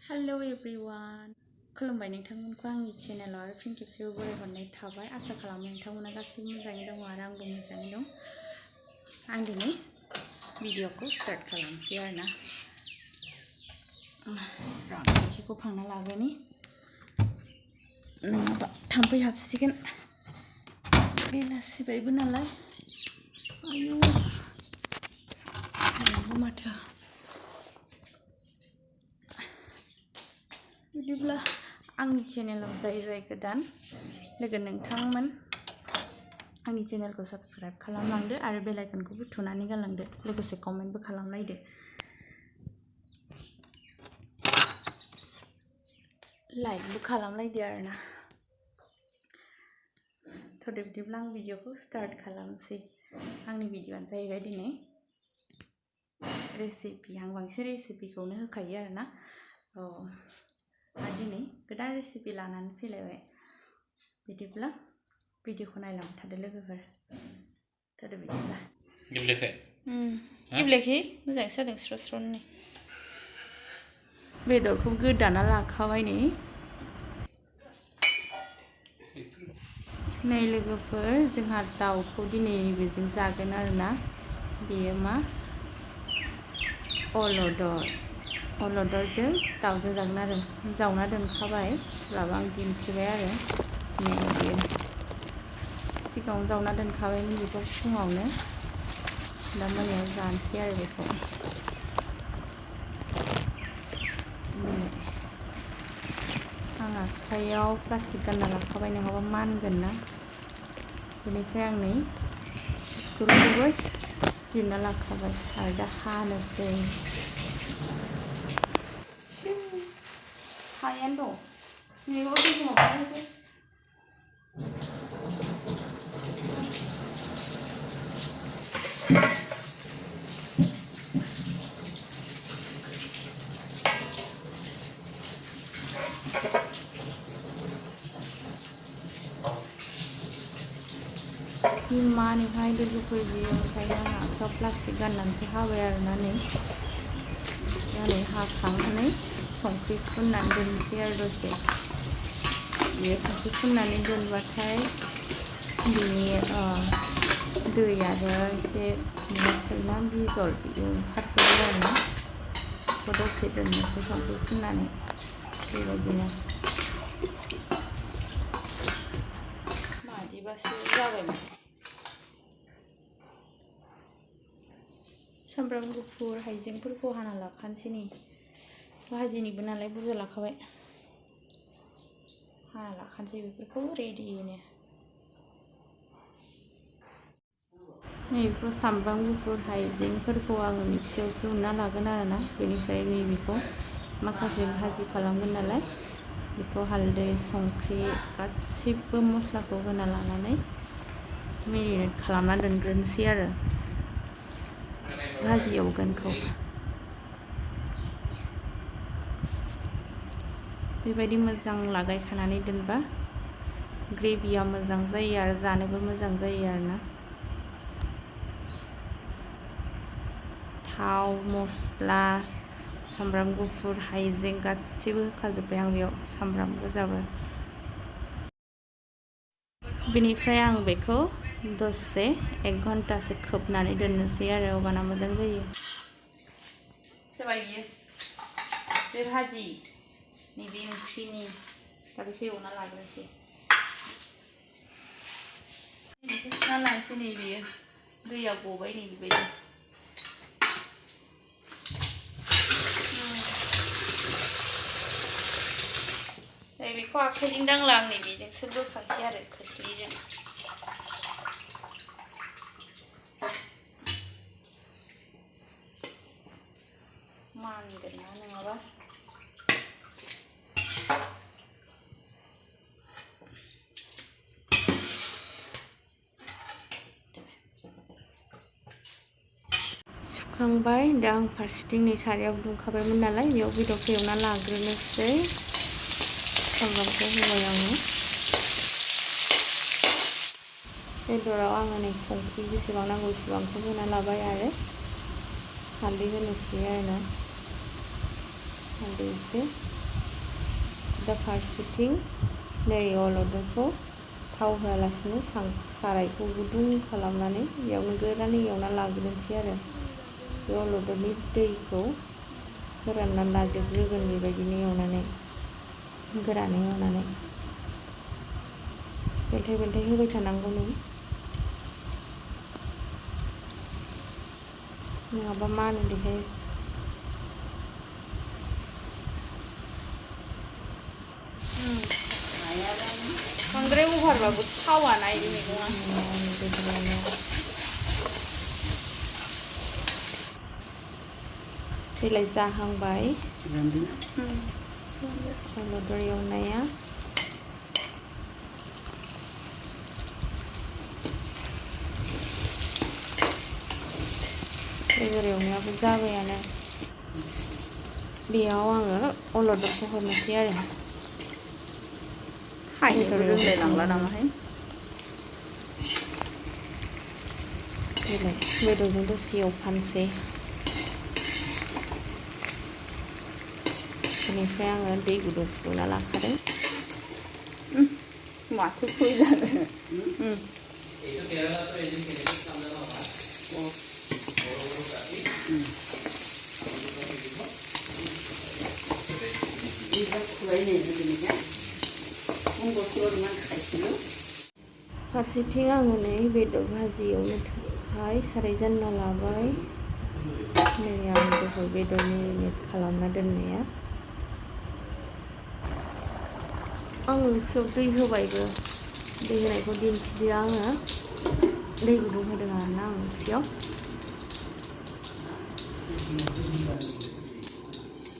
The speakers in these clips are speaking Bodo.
हेलो एवरीवन खुलुमबाय नोंथांमोनखौ आंनि चेनेलाव आरो फिन खेबसेबो बरायहरनाय थाबाय आसा खालामो नोंथांमोना गासिबो मोजाङै दङ आरो आंबो मोजाङै दं आं दिनै भिडिअखौ स्टार्ट खालामसै आरोना ओंख्रिखौ खांना लागोनि नङाबा थाम्फै हाबसिगोन बेलासिबायबो नालाय आयौ नंगौ माथो बिदिब्ला आंनि चेनेलाव जाय गोदान लोगो नोंथांमोन आंनि चेनेलखौ साबस्क्राइब खालामलांदो आरो बेल आइकनखौबो थुनानै गालांदो लोगोसे कमेन्टबो खालामलायदो लाइकबो खालामलायदो आरोना थ' बिदिब्ला आं भिडिअखौ स्टार्ट खालामसै आंनि भिडिअआनो जाहैबाय दिनै रेसिपि आं बांसिन रेसिपिखौनो होखायो आरोना आरो दिनै गोदान रेसिपि लानानै फैलायबाय बिदिब्ला भिडिअखौ नायलांबाय थादो लोगोफोर थादो बिदिब्ला गेब्लेयाखै मोजाङै जादों स्र' स्र'नो बेदरखौ गोदाना लाखाबाय नै लोगोफोर जोंहा दाउखौ दिनै बेजों जागोन आरोना बेयो मा अलदरजों दाउजों जागोन आरो जावना दोनखाबाय अब्लाबो आं दिन्थिबाय आरो नै बेयो सिगाङाव जावना दोनखाबायमोन बेखौ फुङावनो दा मोनायाव जानोसै आरो बेखौ आं आखाइयाव प्लास्टिक गानना लाखाबाय नङाबा मानगोन ना बेनिफ्राय आं नै बिगुरखौबो जिरना लाखाबाय आरो दा हानोसै हायानो दं मैगं दैखौ मानिफ्राय लोगोफोर बियो ओंखायनो आं आखाइयाव प्लास्टिक गाननानैसो हाबाय आरोना नै हाखांनानै संख्रि फुननानै दोनसै आरो दसे बियो संख्रि फुननानै दोनबाथाय बिनि दै आरो एसे माबाफोरना बिजल बियो ओंखारजोबो आरोना बेखौ दसे दोननोसै संख्रि फुननानै बेबायदिनो मादिबासो जाबायमोन सामब्राम गुफुर हाइजेंफोरखौ हाना लाखानोसै नै भाजिनिबो नालाय बुरजा लाखाबाय हाना लाखानोसै बेफोरखौ रेडिनो नैबेखौ सामब्राम गुफुर हाइजेंफोरखौ आङो मिक्सियावसो उनना लागोन आरोना बेनिफ्राय नैबेखौ माखासे भाजि खालामगोन नालाय बेखौ हालदै संख्रि गासिबो मस्लाखौ होना लानानै मेरिनेट खालामना दोनग्रोनोसै आरो भाजि एवगोनखौ बेबायदि मोजां लागायखानानै दोनबा ग्रेभिया मोजां जायो आरो जानोबो मोजां जायो आरोना थाव मस्ला सामब्राम गुफुर हाइजें गासिबो होखाजोब्बाय आं बेयाव सामब्राम गोजाबो बेनिफ्राय आं बेखौ दसे 1 घन्टासो खोबनानै दोननोसै आरो अब्लाना मोजां जायो जाबाय बियो बे भाजि नैबे ओंख्रिनि दा बेखौ एवना लाग्रोनोसै बेखौ सुना लानोसै नै बेयो दैया गबाय नै बेबायदि बेखौ आखाइजों दांला आं नै बेजोंसो बोखांसै आरो खोस्लिजों मानगोन ना नङाबा सुखांबाय दा आं फारसेथिं नै सारायाव दुंखाबायमोन नालाय बेयाव बेदरखौ एवना लाग्रोनोसै सामब्रामखौ होबाय आङो बेदराव आङो नै संख्रि जेसेबां नांगौ एसेबांखौ होना लाबाय आरो हालदै होनोसै आरोना हालदै एसे दा फारसेथिं नै अलदरखौ थाव होआलासिनो सारायखौ गुदुं खालामनानै बेयावनो गोरानै एवना लाग्रोनोसै आरो बे अलदरनि दैखौ फोराननानै लाजोबग्रोगोन बेबायदिनो एवनानै गोरानै एवनानै बेलथाय बेलथाय होबाय थानांगौ नों नङाबा मानो देहाय बांद्राय अभारबाबो थावाना इदि मैगङा देलाय जाहांबाय अलदर एवनाया बेदर एवनायाबो जाबायानो बेयाव आङो अलदरखौ हरनोसै आरो बेदर रोंलायलांला नामाहाय देलाय बेदरजों दसे एवफानोसै बेनिफ्राय आङो दै गुदुं फुदुंना लाखादों माथो फैजानो फारसेथिं आङो नै बेदर भाजि एवनो थाखाय साराय जानना लाबाय नै आं दहाय बेदर मेरिनेट खालामना दोननाया आं मिक्सियाव दै होबायबो दै होनायखौ दिन्थिदिया आङो दै गुदुं होदों आरोना आं ओंख्रियाव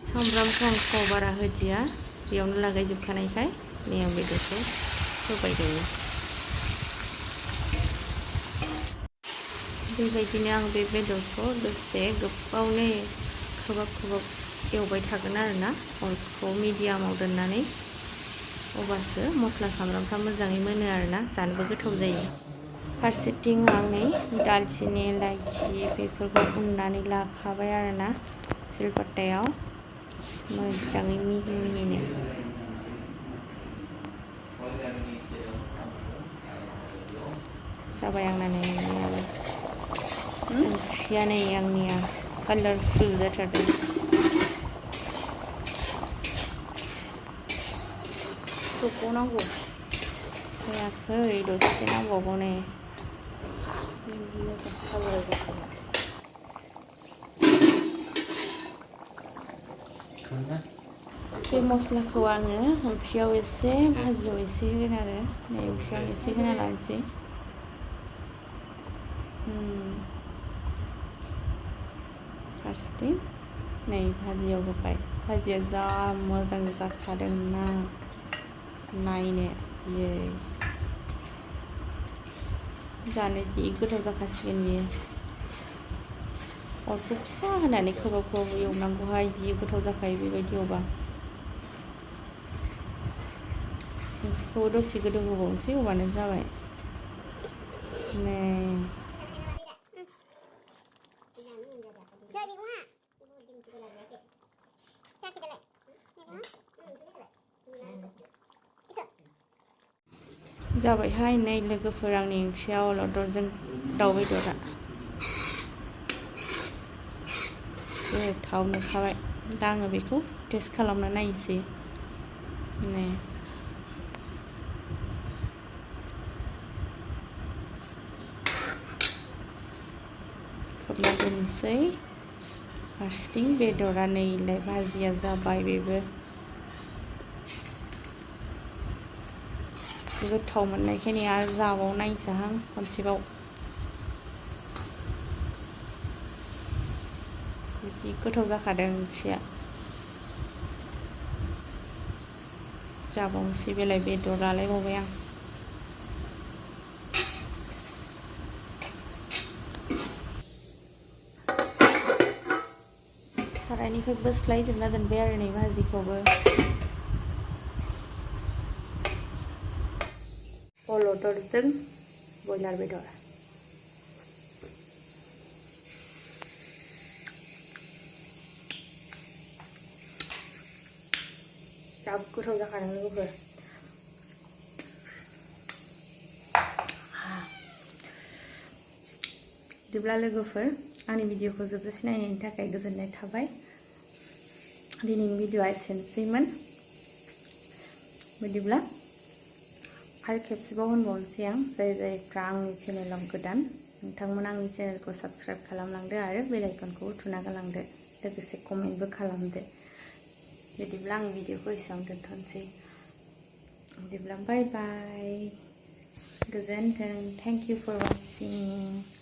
सामब्रामखौ आं थाव बारा होदिया बेयावनो लागायजोबखानायखाय नै आं बेदरखौ होबाय दङ बेबायदिनो आं बे बेदरखौ दसे गोबावनो खोबहाब एवबाय थागोन आरोना अरखौ मिडियामाव दोननानै अब्लासो मस्ला सामब्रामफ्रा मोजाङै मोनो आरोना जानोबो गोथाव जायो फारसेथिं आं नै दालचिनि इलाइचि बेफोरखौ उननानै लाखाबाय आरोना सिलपात्तायाव मोजाङै मिहि मिहिनो जाबाय आंना नै एवनायाबो ओंख्रिया नै आंनिया कालारफुल जाथारदों नांगौ जायाखै दसे नांबावगौ नै बे मस्लाखौ आङो ओंख्रियाव एसे भाजियाव एसे होगोन आरो नै ओंख्रियाव एसे होना लानोसै फारसेथिं नै भाजियाव होबाय भाजिया जा मोजां जाखादों ना नायनो बियो जानो जि गोथाव जाखासिगोन बियो अरखौ फिसा होनानै खोबहाब एवनांगौहाय जि गोथाव जाखायो बेबायदि एवबा ओंख्रिखौबो दसे गोदौ होबावनोसै अब्लानो जाबाय नै जाबायहाय नै लोगोफोर आंनि ओंख्रिया अलदरजों दाउ बेदरा गोथाव नुखाबाय दा आङो बेखौ टेस्ट खालामना नायनोसै नै खोबना दोननोसै फारसेथिं बेदरा नैलाय भाजिया जाबाय बेबो गोथाव मोननायखाय आरो जाबावनायसाहां खनसेबाव जि गोथाव जाखादों ओंख्रिया जाबावनोसै बेलाय बेदर लालायबावबाय आं सारायनिफ्राय बोस्लायजोबना दोनबाय आरो नै भाजिखौबो अलदरजों बयलार बेदर जा गोथाव जाखादों लोगोफोर बिदिब्ला लोगोफोर आंनि भिडिअखौ जोबजासे नायनायनि थाखाय गोजोननाय थाबाय दिनैनि भिडिअआ एसेनोसैमोन बिदिब्ला आरो खेबसेबाव होनबावनोसै आं जायफ्रा आंनि चेनेलाव गोदान नोंथांमोना आंनि चेनेलखौ साबस्क्राइब खालामलांदो आरो बेल आइकनखौ थुना गालांदो लोगोसे कमेन्टबो खालामदो बिदिब्ला आं भिडिअखौ एसेयावनो दोनथ'नोसै बिदिब्ला बाय बाय गोजोन्थों थेंक इउ फर वाचिं